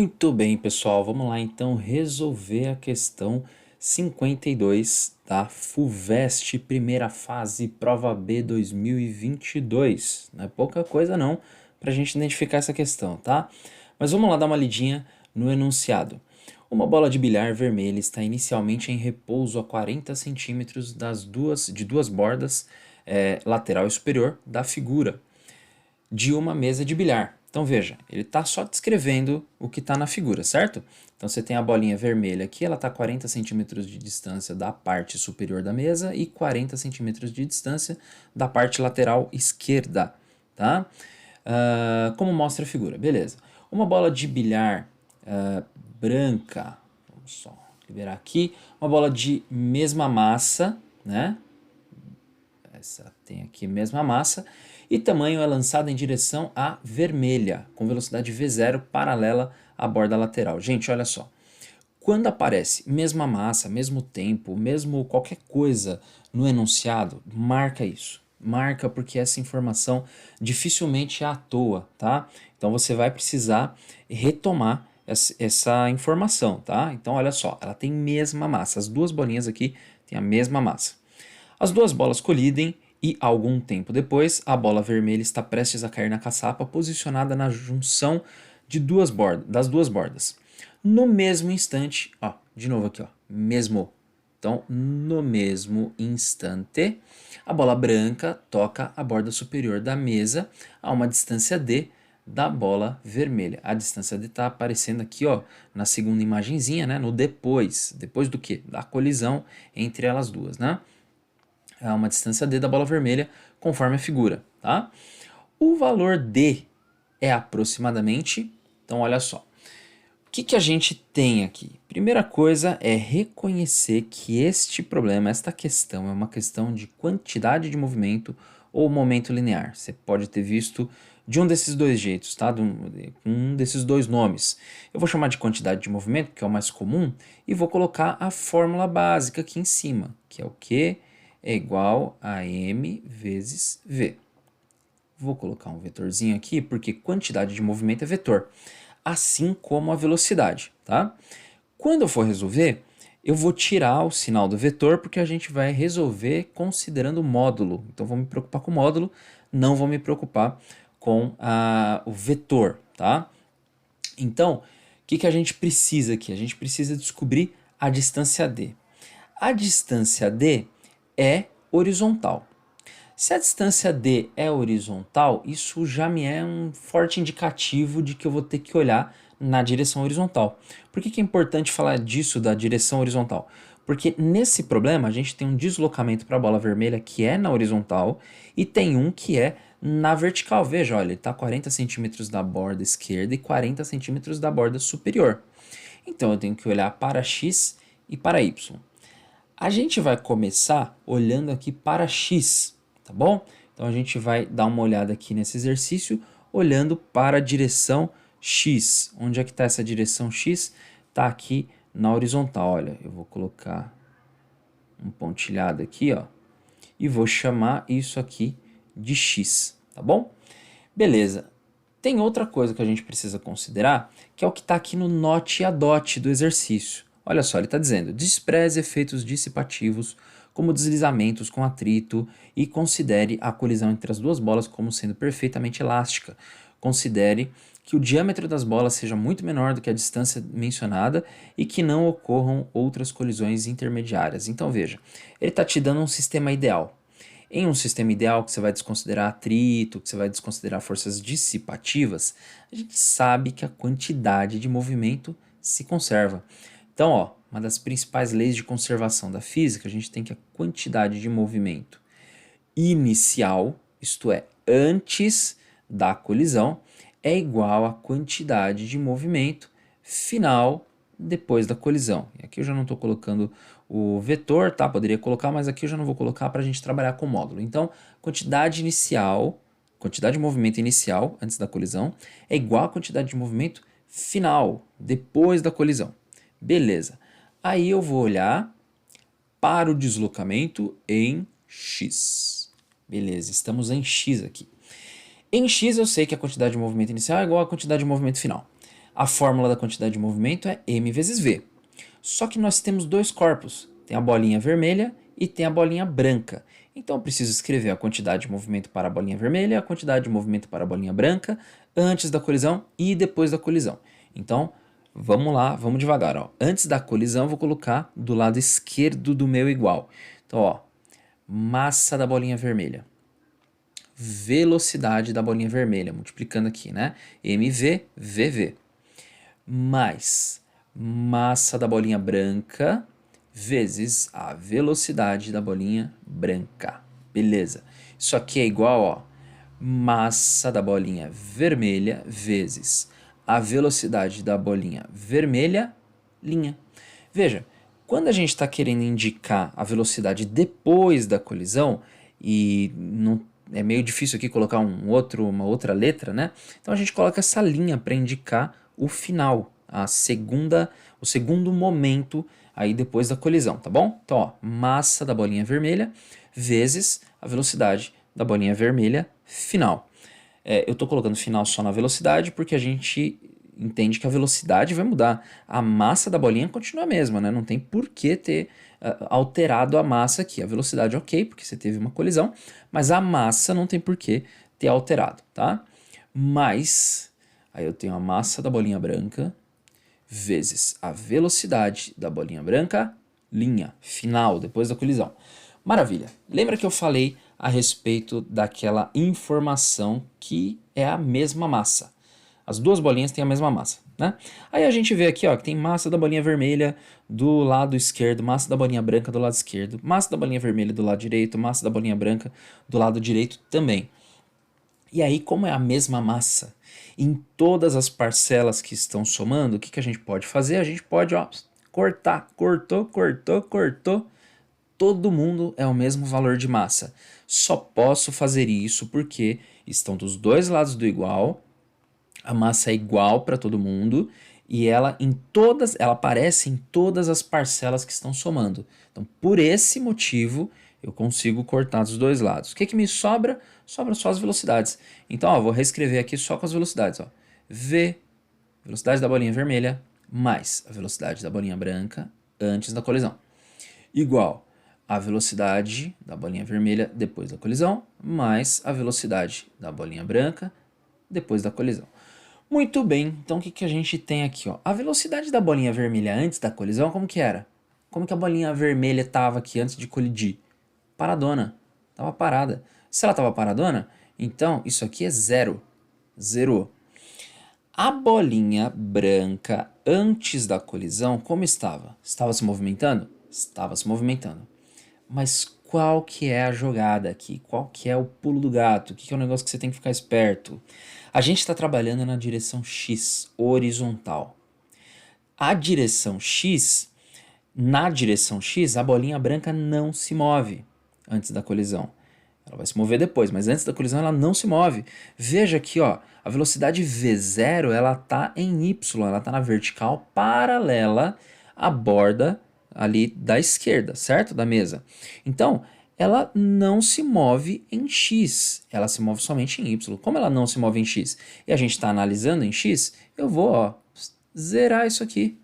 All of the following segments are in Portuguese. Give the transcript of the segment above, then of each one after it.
Muito bem, pessoal. Vamos lá então resolver a questão 52 da FUVEST, primeira fase, prova B 2022. Não é pouca coisa não para a gente identificar essa questão, tá? Mas vamos lá dar uma lidinha no enunciado. Uma bola de bilhar vermelha está inicialmente em repouso a 40 centímetros de duas bordas, lateral e superior, da figura de uma mesa de bilhar. Então veja, ele está só descrevendo o que está na figura, certo? Então você tem a bolinha vermelha aqui, ela está a 40 centímetros de distância da parte superior da mesa e 40 centímetros de distância da parte lateral esquerda, tá? Como mostra a figura, beleza. Uma bola de bilhar branca, vamos só liberar aqui, uma bola de mesma massa, né? Essa tem aqui a mesma massa, e tamanho é lançado em direção à vermelha, com velocidade V0 paralela à borda lateral. Gente, olha só, quando aparece mesma massa, mesmo tempo, mesmo qualquer coisa no enunciado, marca isso. Marca porque essa informação dificilmente é à toa, tá? Então você vai precisar retomar essa informação, tá? Então olha só, ela tem mesma massa, as duas bolinhas aqui têm a mesma massa. As duas bolas colidem e, algum tempo depois, a bola vermelha está prestes a cair na caçapa, posicionada na junção das duas bordas. No mesmo instante, ó, de novo aqui, ó, mesmo. Então, no mesmo instante, a bola branca toca a borda superior da mesa a uma distância d da bola vermelha. A distância d está aparecendo aqui, ó, na segunda imagenzinha, né, no depois. Depois do quê? Da colisão entre elas duas, né? A uma distância d da bola vermelha, conforme a figura, tá? O valor d é aproximadamente, então olha só, o que a gente tem aqui? Primeira coisa é reconhecer que este problema, esta questão, é uma questão de quantidade de movimento ou momento linear. Você pode ter visto de um desses dois jeitos, tá? Um desses dois nomes. Eu vou chamar de quantidade de movimento, que é o mais comum, e vou colocar a fórmula básica aqui em cima, que é o Q é igual a m vezes v. Vou colocar um vetorzinho aqui, porque quantidade de movimento é vetor, assim como a velocidade, tá? Quando eu for resolver, eu vou tirar o sinal do vetor, porque a gente vai resolver considerando o módulo. Então, vou me preocupar com o módulo, não vou me preocupar com o vetor, tá? Então, o que a gente precisa aqui? A gente precisa descobrir a distância d. A distância d é horizontal. Se a distância d é horizontal, isso já me é um forte indicativo de que eu vou ter que olhar na direção horizontal. Por que é importante falar disso da direção horizontal? Porque nesse problema a gente tem um deslocamento para a bola vermelha que é na horizontal e tem um que é na vertical. Veja, olha, ele está 40 centímetros da borda esquerda e 40 centímetros da borda superior. Então eu tenho que olhar para x e para y. A gente vai começar olhando aqui para x, tá bom? Então a gente vai dar uma olhada aqui nesse exercício, olhando para a direção x. Onde é que está essa direção x? Está aqui na horizontal. Olha, eu vou colocar um pontilhado aqui, ó, e vou chamar isso aqui de x, tá bom? Beleza. Tem outra coisa que a gente precisa considerar, que é o que está aqui no note a dot do exercício. Olha só, ele está dizendo, despreze efeitos dissipativos, como deslizamentos com atrito, e considere a colisão entre as duas bolas como sendo perfeitamente elástica. Considere que o diâmetro das bolas seja muito menor do que a distância mencionada e que não ocorram outras colisões intermediárias. Então veja, ele está te dando um sistema ideal. Em um sistema ideal que você vai desconsiderar atrito, que você vai desconsiderar forças dissipativas, a gente sabe que a quantidade de movimento se conserva. Então, ó, uma das principais leis de conservação da física, a gente tem que a quantidade de movimento inicial, isto é, antes da colisão, é igual à quantidade de movimento final depois da colisão. E aqui eu já não estou colocando o vetor, tá? Poderia colocar, mas aqui eu já não vou colocar para a gente trabalhar com o módulo. Então, quantidade inicial, quantidade de movimento inicial antes da colisão é igual à quantidade de movimento final depois da colisão. Beleza. Aí eu vou olhar para o deslocamento em x. Beleza, estamos em x aqui. Em x eu sei que a quantidade de movimento inicial é igual à quantidade de movimento final. A fórmula da quantidade de movimento é m vezes v. Só que nós temos dois corpos, tem a bolinha vermelha e tem a bolinha branca. Então eu preciso escrever a quantidade de movimento para a bolinha vermelha, a quantidade de movimento para a bolinha branca, antes da colisão e depois da colisão. Então, vamos lá, vamos devagar. Ó. Antes da colisão, eu vou colocar do lado esquerdo do meu igual. Então, ó, massa da bolinha vermelha, velocidade da bolinha vermelha, multiplicando aqui, né? mv, vv, mais massa da bolinha branca vezes a velocidade da bolinha branca. Beleza. Isso aqui é igual, ó, massa da bolinha vermelha vezes a velocidade da bolinha vermelha, linha. Veja, quando a gente está querendo indicar a velocidade depois da colisão, e não, é meio difícil aqui colocar uma outra letra, né? Então a gente coloca essa linha para indicar o final, o segundo momento aí depois da colisão, tá bom? Então, ó, massa da bolinha vermelha vezes a velocidade da bolinha vermelha final. Eu estou colocando final só na velocidade porque a gente entende que a velocidade vai mudar. A massa da bolinha continua a mesma, né? Não tem por que ter alterado a massa aqui. A velocidade ok, porque você teve uma colisão, mas a massa não tem por que ter alterado, tá? Mas, aí eu tenho a massa da bolinha branca vezes a velocidade da bolinha branca, linha, final, depois da colisão. Maravilha. Lembra que eu falei a respeito daquela informação que é a mesma massa. As duas bolinhas têm a mesma massa, né? Aí a gente vê aqui, ó, que tem massa da bolinha vermelha do lado esquerdo, massa da bolinha branca do lado esquerdo, massa da bolinha vermelha do lado direito, massa da bolinha branca do lado direito também. E aí, como é a mesma massa em todas as parcelas que estão somando, o que a gente pode fazer? A gente pode, ó, cortar, cortou. Todo mundo é o mesmo valor de massa. Só posso fazer isso porque estão dos dois lados do igual, a massa é igual para todo mundo e ela aparece em todas as parcelas que estão somando. Então, por esse motivo, eu consigo cortar dos dois lados. O que me sobra? Sobra só as velocidades. Então, ó, vou reescrever aqui só com as velocidades. Ó. V, velocidade da bolinha vermelha, mais a velocidade da bolinha branca antes da colisão. Igual a velocidade da bolinha vermelha depois da colisão, mais a velocidade da bolinha branca depois da colisão. Muito bem, então o que a gente tem aqui? Ó? A velocidade da bolinha vermelha antes da colisão, como que era? Como que a bolinha vermelha estava aqui antes de colidir? Paradona, estava parada. Se ela estava paradona, então isso aqui é zero. Zerou. A bolinha branca antes da colisão, como estava? Estava se movimentando? Estava se movimentando. Mas qual que é a jogada aqui? Qual que é o pulo do gato? O que é o negócio que você tem que ficar esperto? A gente está trabalhando na direção X, horizontal. Na direção X, a bolinha branca não se move antes da colisão. Ela vai se mover depois, mas antes da colisão ela não se move. Veja aqui, ó, a velocidade V0 ela está em Y, ela está na vertical paralela à borda ali da esquerda, certo? Da mesa. Então, ela não se move em X, ela se move somente em Y. Como ela não se move em X e a gente está analisando em X, eu vou, ó, zerar isso aqui.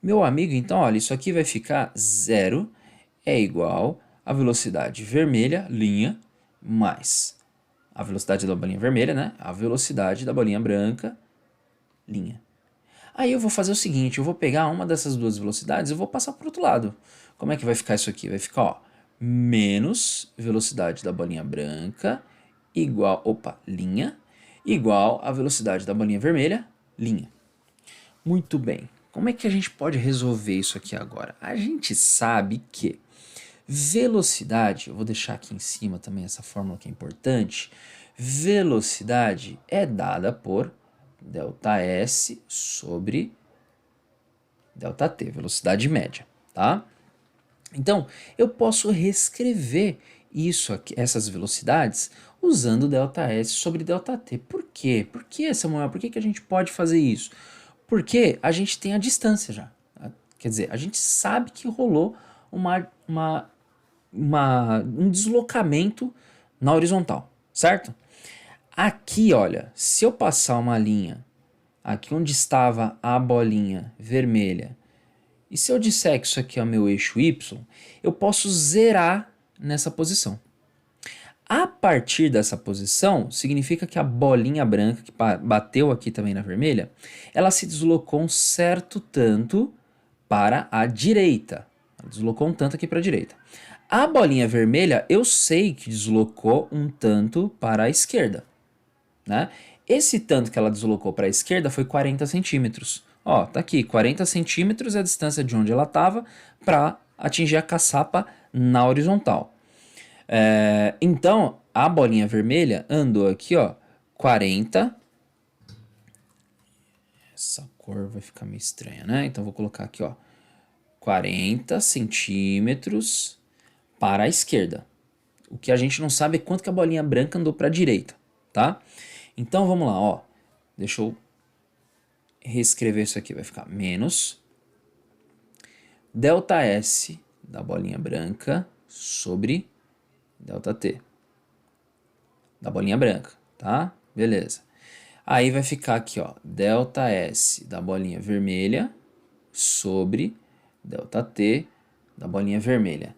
Meu amigo, então, olha, isso aqui vai ficar 0 é igual a velocidade vermelha, linha, mais a velocidade da bolinha vermelha, né? A velocidade da bolinha branca, linha. Aí eu vou fazer o seguinte, eu vou pegar uma dessas duas velocidades e vou passar para o outro lado. Como é que vai ficar isso aqui? Vai ficar, ó, menos velocidade da bolinha branca igual, linha, igual a velocidade da bolinha vermelha, linha. Muito bem. Como é que a gente pode resolver isso aqui agora? A gente sabe que velocidade, eu vou deixar aqui em cima também essa fórmula que é importante, velocidade é dada por ΔS sobre ΔT, velocidade média, tá? Então, eu posso reescrever isso aqui, essas velocidades usando ΔS sobre ΔT. Por quê? Por que, Samuel? Por que a gente pode fazer isso? Porque a gente tem a distância já. Quer dizer, a gente sabe que rolou um deslocamento na horizontal, certo? Aqui, olha, se eu passar uma linha aqui onde estava a bolinha vermelha, e se eu disser que isso aqui é o meu eixo Y, eu posso zerar nessa posição. A partir dessa posição, significa que a bolinha branca, que bateu aqui também na vermelha, ela se deslocou um certo tanto para a direita. Ela deslocou um tanto aqui para a direita. A bolinha vermelha, eu sei que deslocou um tanto para a esquerda, né? Esse tanto que ela deslocou para a esquerda foi 40 centímetros. Ó, tá aqui, 40 centímetros é a distância de onde ela estava para atingir a caçapa na horizontal. Então, a bolinha vermelha andou aqui, ó, 40. Essa cor vai ficar meio estranha, né? Então, vou colocar aqui, ó, 40 centímetros para a esquerda. O que a gente não sabe é quanto que a bolinha branca andou para a direita, tá? Então, vamos lá, ó. Deixa eu reescrever isso aqui. Vai ficar menos ΔS da bolinha branca sobre ΔT da bolinha branca, tá? Beleza. Aí vai ficar aqui, ó, ΔS da bolinha vermelha sobre ΔT da bolinha vermelha.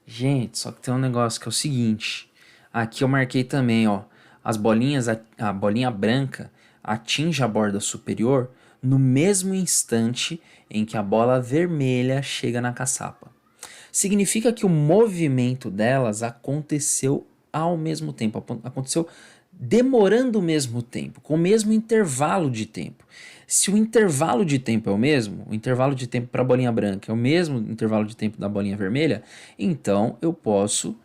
Gente, só que tem um negócio que é o seguinte. Aqui eu marquei também, ó, as bolinhas, a bolinha branca atinge a borda superior no mesmo instante em que a bola vermelha chega na caçapa. Significa que o movimento delas aconteceu ao mesmo tempo, aconteceu demorando o mesmo tempo, com o mesmo intervalo de tempo. Se o intervalo de tempo é o mesmo, o intervalo de tempo para a bolinha branca é o mesmo intervalo de tempo da bolinha vermelha, então eu posso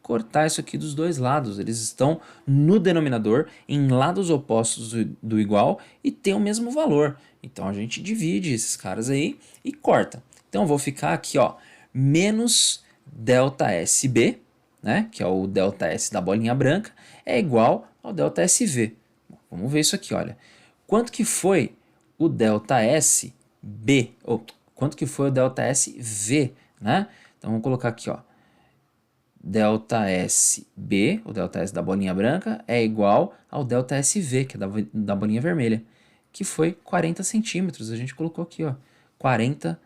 cortar isso aqui dos dois lados. Eles estão no denominador, em lados opostos do igual e tem o mesmo valor. Então a gente divide esses caras aí e corta. Então eu vou ficar aqui, ó, menos ΔSB, né, que é o ΔS da bolinha branca, é igual ao ΔSV. Vamos ver isso aqui, olha. Quanto que foi o ΔSB, ou quanto que foi o ΔSV, né? Então vamos colocar aqui, ó. ΔSB, o ΔS da bolinha branca, é igual ao ΔSV, que é da bolinha vermelha, que foi 40 centímetros. A gente colocou aqui, ó, 40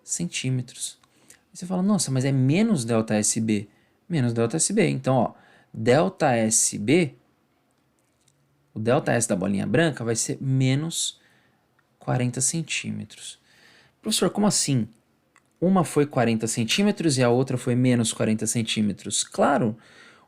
centímetros. Você fala, nossa, mas é menos ΔSB. Menos ΔSB. Então, ó, ΔSB, o ΔS da bolinha branca vai ser menos 40 centímetros. Professor, como assim? Uma foi 40 centímetros e a outra foi menos 40 centímetros. Claro,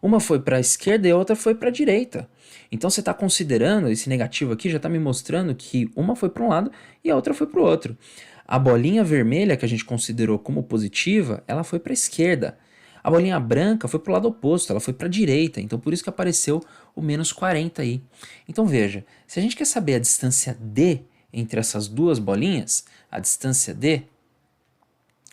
uma foi para a esquerda e a outra foi para a direita. Então você está considerando, esse negativo aqui já está me mostrando que uma foi para um lado e a outra foi para o outro. A bolinha vermelha que a gente considerou como positiva, ela foi para a esquerda. A bolinha branca foi para o lado oposto, ela foi para a direita. Então por isso que apareceu o menos 40 aí. Então veja, se a gente quer saber a distância D entre essas duas bolinhas, a distância D,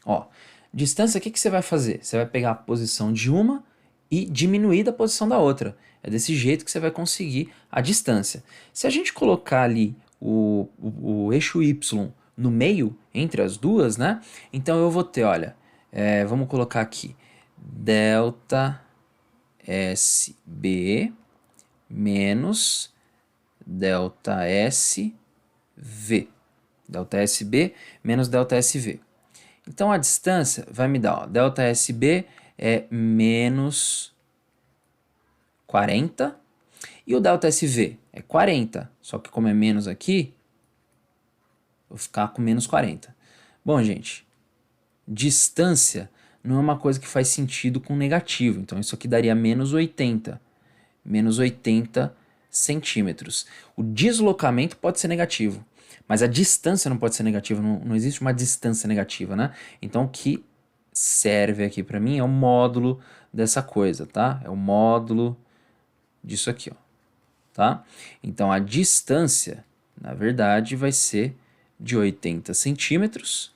ó, distância, o que você vai fazer? Você vai pegar a posição de uma e diminuir da posição da outra. É desse jeito que você vai conseguir a distância. Se a gente colocar ali o eixo Y no meio, entre as duas, né? Então eu vou ter, olha, vamos colocar aqui, ΔSB menos ΔSV. ΔSB menos ΔSV. Então a distância vai me dar, ó, ΔSB é menos 40 e o ΔSV é 40, só que como é menos aqui, vou ficar com menos 40. Bom, gente, distância não é uma coisa que faz sentido com negativo, então isso aqui daria menos 80 centímetros. O deslocamento pode ser negativo, mas a distância não pode ser negativa, não existe uma distância negativa, né? Então o que serve aqui para mim é o módulo dessa coisa, tá? É o módulo disso aqui, ó, tá? Então a distância, na verdade, vai ser de 80 centímetros.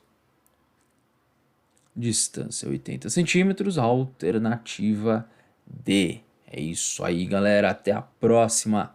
Distância 80 centímetros, alternativa D. É isso aí, galera. Até a próxima.